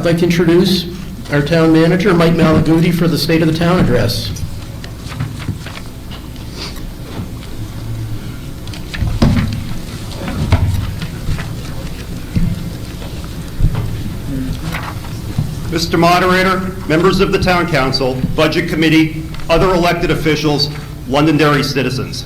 I'd like to introduce our town manager, Mike Malaguti, for the State of the Town address. Mr. Moderator, members of the Town Council, Budget Committee, other elected officials, Londonderry citizens.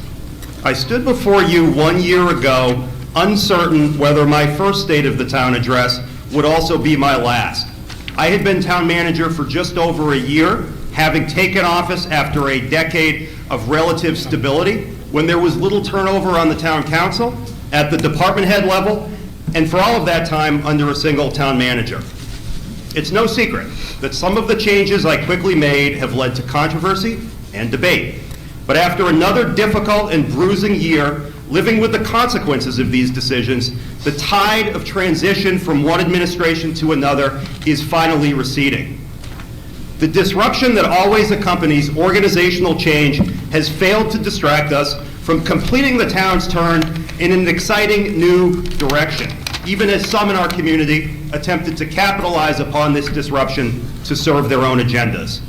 I stood before you 1 year ago, uncertain whether my first State of the Town address would also be my last. I had been town manager for just over a year, having taken office after a decade of relative stability, when there was little turnover on the Town Council, at the department head level, and for all of that time under a single town manager. It's no secret that some of the changes I quickly made have led to controversy and debate. But after another difficult and bruising year, living with the consequences of these decisions, the tide of transition from one administration to another is finally receding. The disruption that always accompanies organizational change has failed to distract us from completing the town's turn in an exciting new direction, even as some in our community attempted to capitalize upon this disruption to serve their own agendas.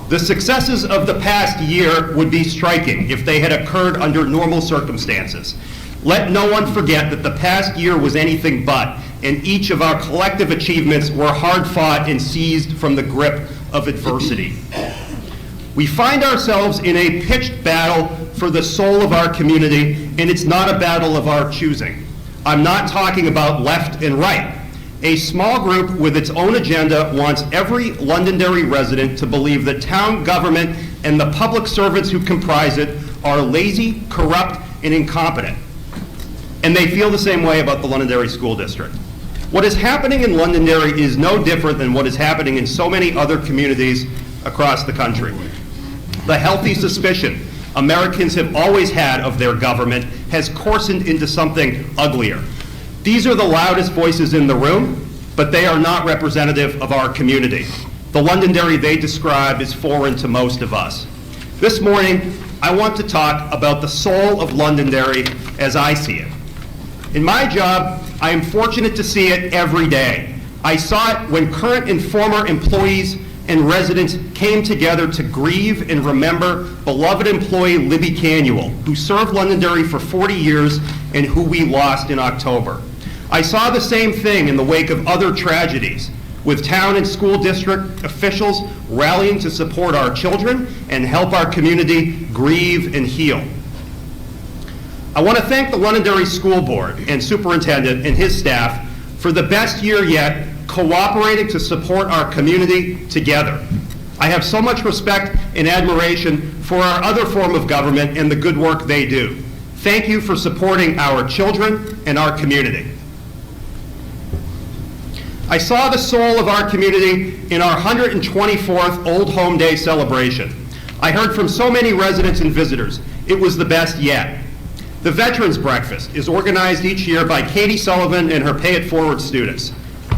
The successes of the past year would be striking if they had occurred under normal circumstances. Let no one forget that the past year was anything but, and each of our collective achievements were hard-fought and seized from the grip of adversity. We find ourselves in a pitched battle for the soul of our community, and it's not a battle of our choosing. I'm not talking about left and right. A small group with its own agenda wants every Londonderry resident to believe that town government and the public servants who comprise it are lazy, corrupt, and incompetent. And they feel the same way about the Londonderry School District. What is happening in Londonderry is no different than what is happening in so many other communities across the country. The healthy suspicion Americans have always had of their government has coarsened into something uglier. These are the loudest voices in the room, but they are not representative of our community. The Londonderry they describe is foreign to most of us. This morning, I want to talk about the soul of Londonderry as I see it. In my job, I am fortunate to see it every day. I saw it when current and former employees and residents came together to grieve and remember beloved employee Libby Canuel, who served Londonderry for 40 years and who we lost in October. I saw the same thing in the wake of other tragedies, with town and school district officials rallying to support our children and help our community grieve and heal. I want to thank the Londonderry School Board and Superintendent and his staff for the best year yet, cooperating to support our community together. I have so much respect and admiration for our other form of government and the good work they do. Thank you for supporting our children and our community. I saw the soul of our community in our 124th Old Home Day celebration. I heard from so many residents and visitors. It was the best yet. The Veterans Breakfast is organized each year by Katie Sullivan and her Pay It Forward students.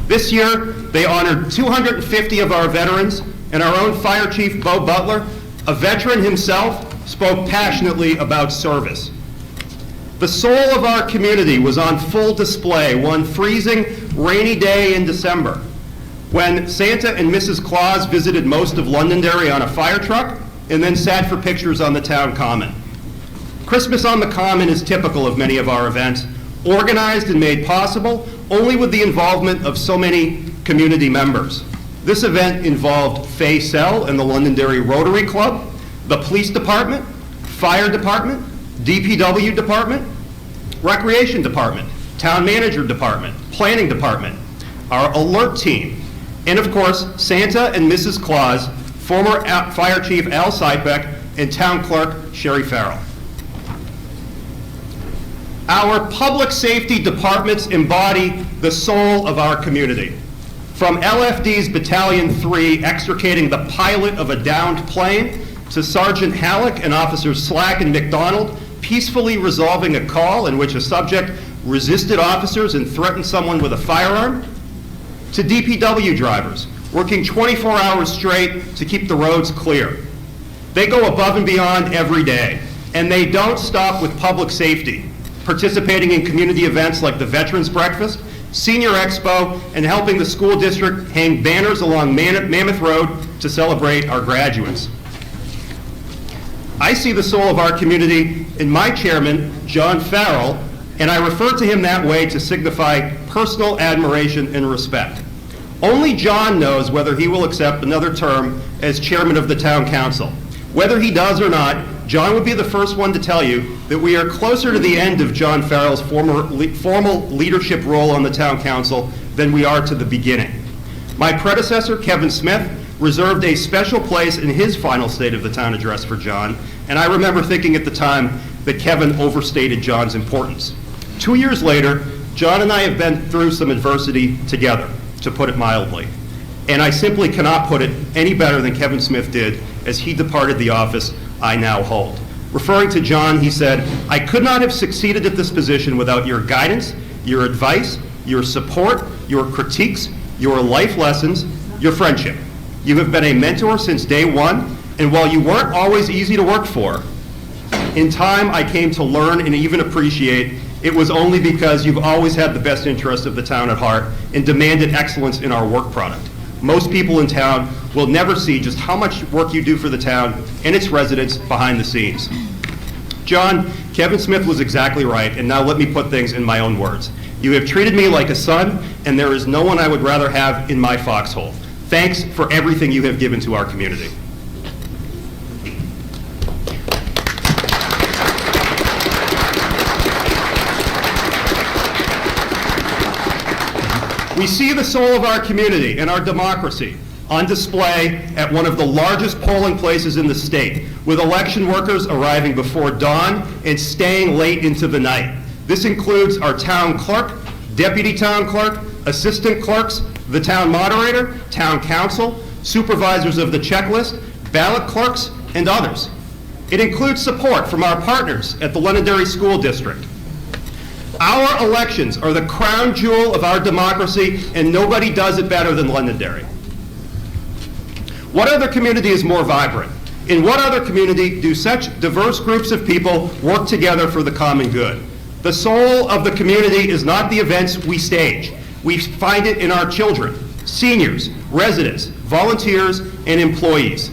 This year, they honored 250 of our veterans, and our own Fire Chief Bo Butler, a veteran himself, spoke passionately about service. The soul of our community was on full display one freezing, rainy day in December, when Santa and Mrs. Claus visited most of Londonderry on a fire truck and then sat for pictures on the town common. Christmas on the Common is typical of many of our events, organized and made possible only with the involvement of so many community members. This event involved Fay Sell and the Londonderry Rotary Club, the Police Department, Fire Department, DPW Department, Recreation Department, Town Manager Department, Planning Department, our Alert Team, and of course, Santa and Mrs. Claus, former Fire Chief Al Seidbeck, and Town Clerk Sherry Farrell. Our public safety departments embody the soul of our community. From LFD's Battalion 3 extricating the pilot of a downed plane, to Sergeant Halleck and Officers Slack and McDonald peacefully resolving a call in which a subject resisted officers and threatened someone with a firearm, to DPW drivers working 24 hours straight to keep the roads clear. They go above and beyond every day, and they don't stop with public safety, participating in community events like the Veterans Breakfast Senior Expo, and helping the school district hang banners along Mammoth Road to celebrate our graduates. I see the soul of our community in my chairman, John Farrell, and I refer to him that way to signify personal admiration and respect. Only John knows whether he will accept another term as chairman of the town council. Whether he does or not, John would be the first one to tell you that we are closer to the end of John Farrell's formal leadership role on the town council than we are to the beginning. My predecessor, Kevin Smith, reserved a special place in his final State of the Town address for John, and I remember thinking at the time that Kevin overstated John's importance. 2 years later, John and I have been through some adversity together, to put it mildly, and I simply cannot put it any better than Kevin Smith did as he departed the office I now hold. Referring to John, he said, "I could not have succeeded at this position without your guidance, your advice, your support, your critiques, your life lessons, your friendship. You have been a mentor since day one, and while you weren't always easy to work for, in time I came to learn and even appreciate it was only because you've always had the best interest of the town at heart and demanded excellence in our work product. Most people in town will never see just how much work you do for the town and its residents behind the scenes." John, Kevin Smith was exactly right, and now let me put things in my own words. You have treated me like a son, and there is no one I would rather have in my foxhole. Thanks for everything you have given to our community. We see the soul of our community and our democracy on display at one of the largest polling places in the state, with election workers arriving before dawn and staying late into the night. This includes our town clerk, deputy town clerk, assistant clerks, the town moderator, town council, supervisors of the checklist, ballot clerks, and others. It includes support from our partners at the Londonderry School District. Our elections are the crown jewel of our democracy, and nobody does it better than Londonderry. What other community is more vibrant? In what other community do such diverse groups of people work together for the common good? The soul of the community is not the events we stage. We find it in our children, seniors, residents, volunteers, and employees.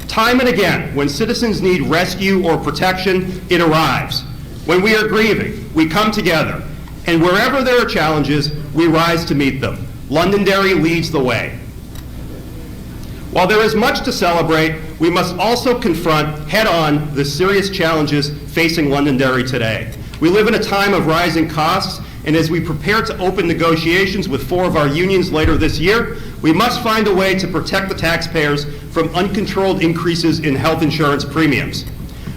Time and again, when citizens need rescue or protection, it arrives. When we are grieving, we come together, and wherever there are challenges, we rise to meet them. Londonderry leads the way. While there is much to celebrate, we must also confront head-on the serious challenges facing Londonderry today. We live in a time of rising costs, and as we prepare to open negotiations with 4 of our unions later this year, we must find a way to protect the taxpayers from uncontrolled increases in health insurance premiums.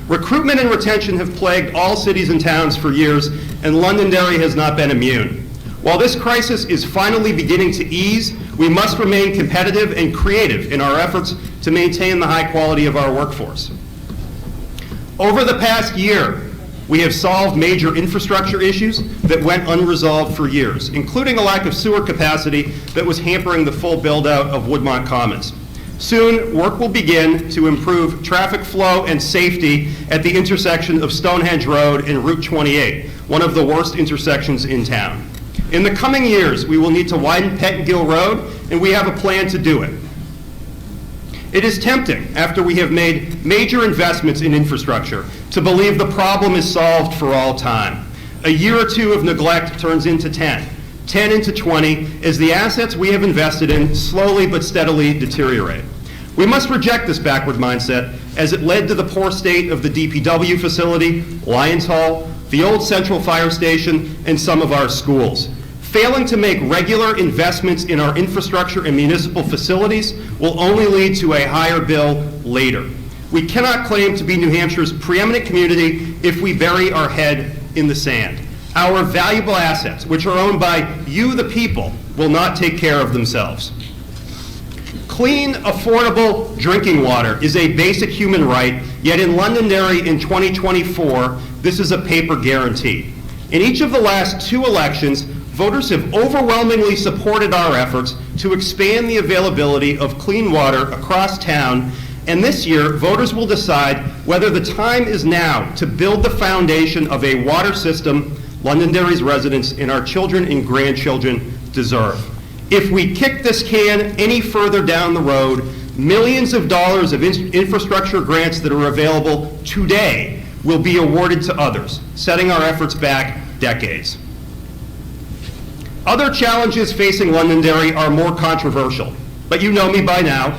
Recruitment and retention have plagued all cities and towns for years, and Londonderry has not been immune. While this crisis is finally beginning to ease, we must remain competitive and creative in our efforts to maintain the high quality of our workforce. Over the past year, we have solved major infrastructure issues that went unresolved for years, including a lack of sewer capacity that was hampering the full build-out of Woodmont Commons. Soon, work will begin to improve traffic flow and safety at the intersection of Stonehenge Road and Route 28, one of the worst intersections in town. In the coming years, we will need to widen Pettingill Road, and we have a plan to do it. It is tempting, after we have made major investments in infrastructure, to believe the problem is solved for all time. A year or two of neglect turns into 10 into 20, as the assets we have invested in slowly but steadily deteriorate. We must reject this backward mindset, as it led to the poor state of the DPW facility, Lions Hall, the old Central Fire Station, and some of our schools. Failing to make regular investments in our infrastructure and municipal facilities will only lead to a higher bill later. We cannot claim to be New Hampshire's preeminent community if we bury our head in the sand. Our valuable assets, which are owned by you, the people, will not take care of themselves. Clean, affordable drinking water is a basic human right, yet in Londonderry in 2024, this is a paper guarantee. In each of the last 2 elections, voters have overwhelmingly supported our efforts to expand the availability of clean water across town, and this year, voters will decide whether the time is now to build the foundation of a water system Londonderry's residents and our children and grandchildren deserve. If we kick this can any further down the road, millions of dollars of infrastructure grants that are available today will be awarded to others, setting our efforts back decades. Other challenges facing Londonderry are more controversial, but you know me by now.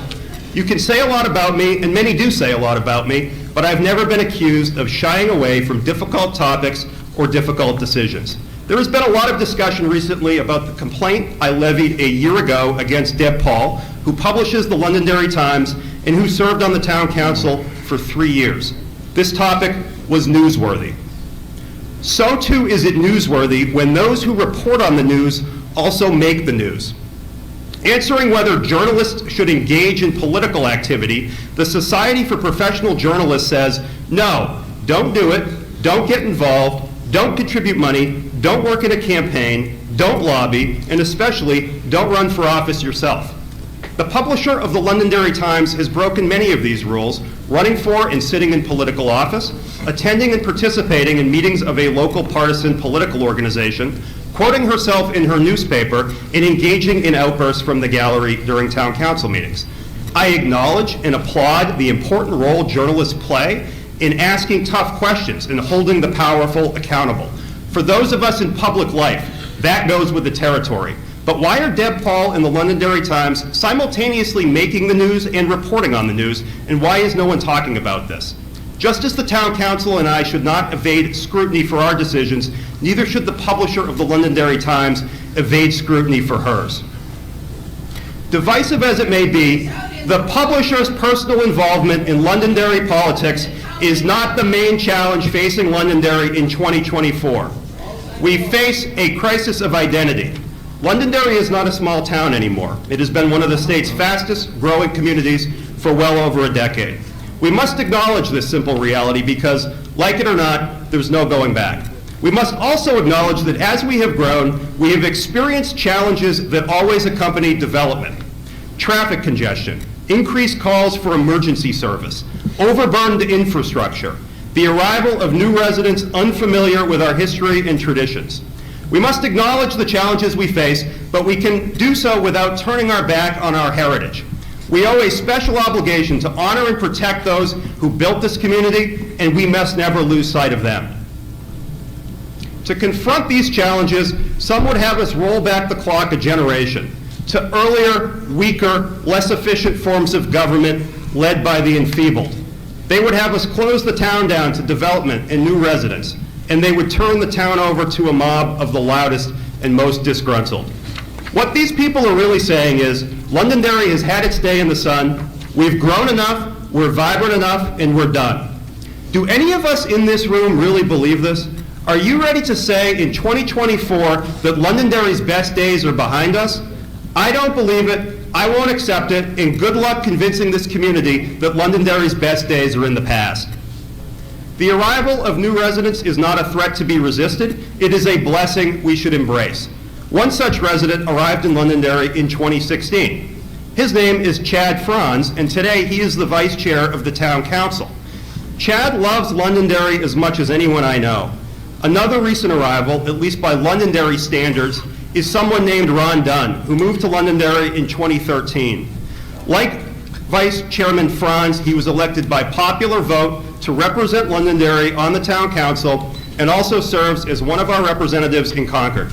You can say a lot about me, and many do say a lot about me, but I've never been accused of shying away from difficult topics or difficult decisions. There has been a lot of discussion recently about the complaint I levied a year ago against Deb Paul, who publishes the Londonderry Times and who served on the town council for 3 years. This topic was newsworthy. So too is it newsworthy when those who report on the news also make the news. Answering whether journalists should engage in political activity, the Society for Professional Journalists says, no, don't do it, don't get involved, don't contribute money, don't work in a campaign, don't lobby, and especially don't run for office yourself. The publisher of the Londonderry Times has broken many of these rules, running for and sitting in political office, attending and participating in meetings of a local partisan political organization, quoting herself in her newspaper, and engaging in outbursts from the gallery during town council meetings. I acknowledge and applaud the important role journalists play in asking tough questions and holding the powerful accountable. For those of us in public life, that goes with the territory. But why are Deb Paul and the Londonderry Times simultaneously making the news and reporting on the news, and why is no one talking about this? Just as the town council and I should not evade scrutiny for our decisions, neither should the publisher of the Londonderry Times evade scrutiny for hers. Divisive as it may be, the publisher's personal involvement in Londonderry politics is not the main challenge facing Londonderry in 2024. We face a crisis of identity. Londonderry is not a small town anymore. It has been one of the state's fastest growing communities for well over a decade. We must acknowledge this simple reality because, like it or not, there's no going back. We must also acknowledge that as we have grown, we have experienced challenges that always accompany development. Traffic congestion, increased calls for emergency service, overburdened infrastructure, the arrival of new residents unfamiliar with our history and traditions. We must acknowledge the challenges we face, but we can do so without turning our back on our heritage. We owe a special obligation to honor and protect those who built this community, and we must never lose sight of them. To confront these challenges, some would have us roll back the clock a generation to earlier, weaker, less efficient forms of government led by the enfeebled. They would have us close the town down to development and new residents, and they would turn the town over to a mob of the loudest and most disgruntled. What these people are really saying is, Londonderry has had its day in the sun, we've grown enough, we're vibrant enough, and we're done. Do any of us in this room really believe this? Are you ready to say in 2024 that Londonderry's best days are behind us? I don't believe it, I won't accept it, and good luck convincing this community that Londonderry's best days are in the past. The arrival of new residents is not a threat to be resisted, it is a blessing we should embrace. One such resident arrived in Londonderry in 2016. His name is Chad Franz, and today he is the vice chair of the town council. Chad loves Londonderry as much as anyone I know. Another recent arrival, at least by Londonderry standards, is someone named Ron Dunn, who moved to Londonderry in 2013. Like Vice Chairman Franz, he was elected by popular vote to represent Londonderry on the town council and also serves as one of our representatives in Concord.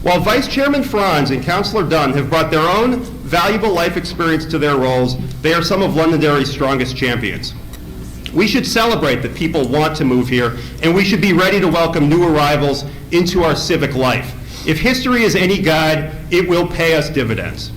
While Vice Chairman Franz and Councilor Dunn have brought their own valuable life experience to their roles, they are some of Londonderry's strongest champions. We should celebrate that people want to move here, and we should be ready to welcome new arrivals into our civic life. If history is any guide, it will pay us dividends.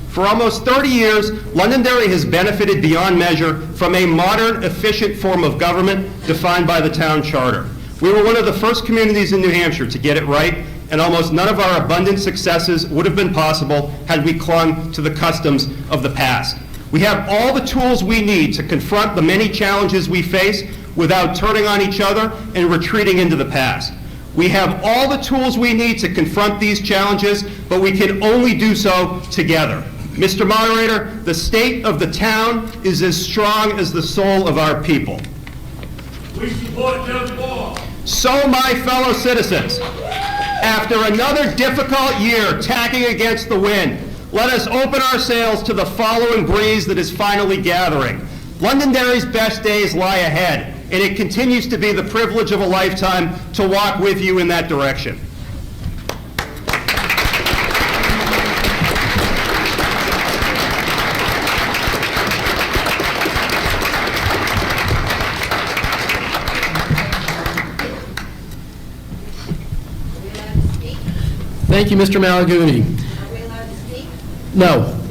For almost 30 years, Londonderry has benefited beyond measure from a modern, efficient form of government defined by the town charter. We were one of the first communities in New Hampshire to get it right, and almost none of our abundant successes would have been possible had we clung to the customs of the past. We have all the tools we need to confront the many challenges we face without turning on each other and retreating into the past. We have all the tools we need to confront these challenges, but we can only do so together. Mr. Moderator, the state of the town is as strong as the soul of our people. We support Deb Paul. So, my fellow citizens, After another difficult year tacking against the wind, let us open our sails to the following breeze that is finally gathering. Londonderry's best days lie ahead, and it continues to be the privilege of a lifetime to walk with you in that direction. Thank you, Mr. Malaguti. Are we allowed to speak? No.